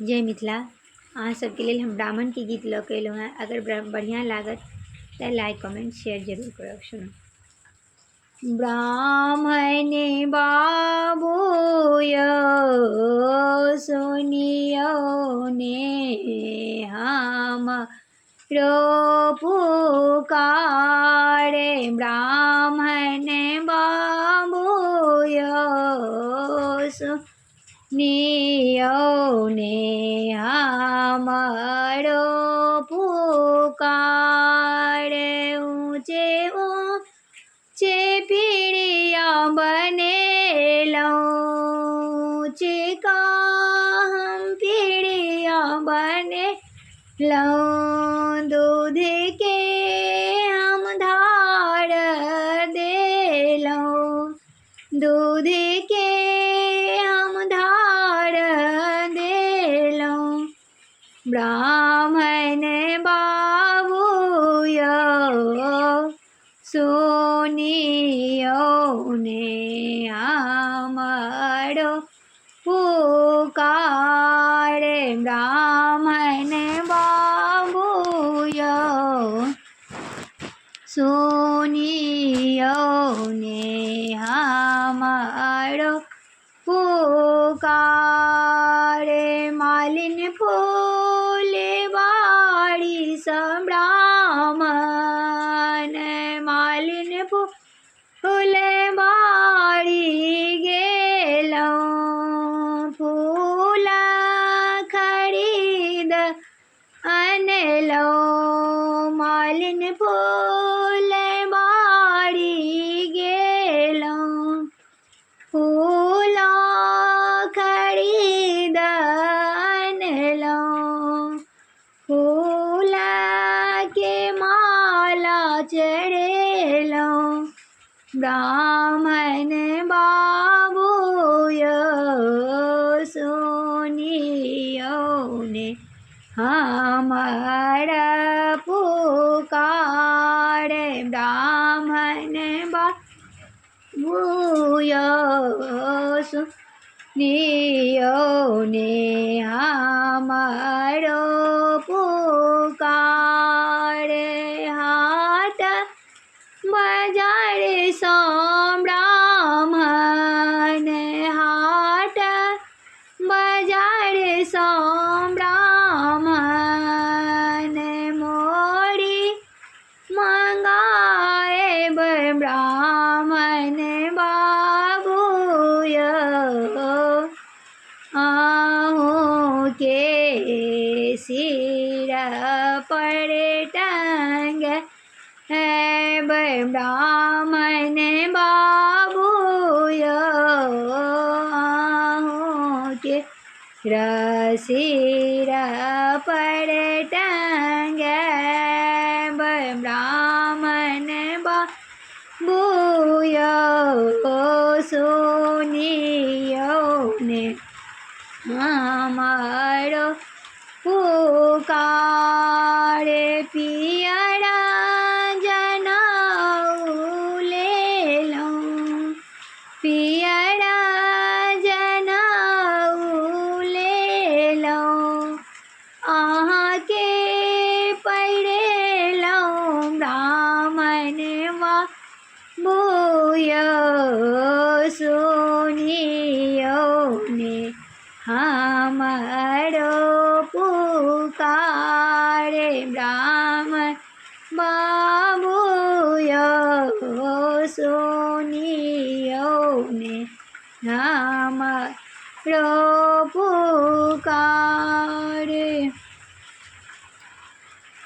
जय मिथिला। अहाँ सबके लेल हम ब्राह्मण के गीत लऽ के अयलहुँ हैं। अगर बढ़िया लागत तो लाइक कमेंट शेयर जरूर करब। सुनो। ब्राह्मण बाबू यो सुनियो ने हम पुकारे। ब्राह्मण बाबू यो सुनियो ने हमरो पुकारे। ऊँचे ऊँचे पीढ़िया बनेलहुँ, ऊँचे का हम पीढ़िया बनेलहुँ। दूध के हम धार देलहुँ, दूध के हम धार देलहुँ। ब्राह्मण बाबू यो सुनियो ने हमरो पुकारे। ब्राह्मण बाबू यो सुनियो ने हमरो पुकारे। मालिन फूल बाड़ी सब ब्राह्मण, मालिन फूल बाड़ी गेलहुँ। फूल खरीद अनलहुँ, मालिन फूल बाड़ी गेलहुँ। फूल खरीद अनलहुँ, फूल के माला चढ़ेलहुँ। ब्राह्मण बाबू यो सुनियो ने हमर पुकारे। ब्राह्मण बाबू यो सुनियो ने हमरो पुकारे। हाट बाजार सो ब्राह्मण, हाट बाजार सो ब्राह्मण। मोरी मंगाएब ब्राह्मण बाबू यो आहूँ के सिर पर टंगाएब। ब्राह्मण बाबू यो आहूँ के सिर पर टंगाएब। ब्राह्मण बाबू यो सुनियो ने हमरो पुकारे। पियरा जनेऊ लेलहुँ, पियरा जनेऊ लेलहुँ। अहाँके पहिरेलहुँ ब्राह्मण बाबू यो सुनियो ने हमरो पुकारे। ब्राह्मण बाबू यो सुनियो ने हमरो पुकारे।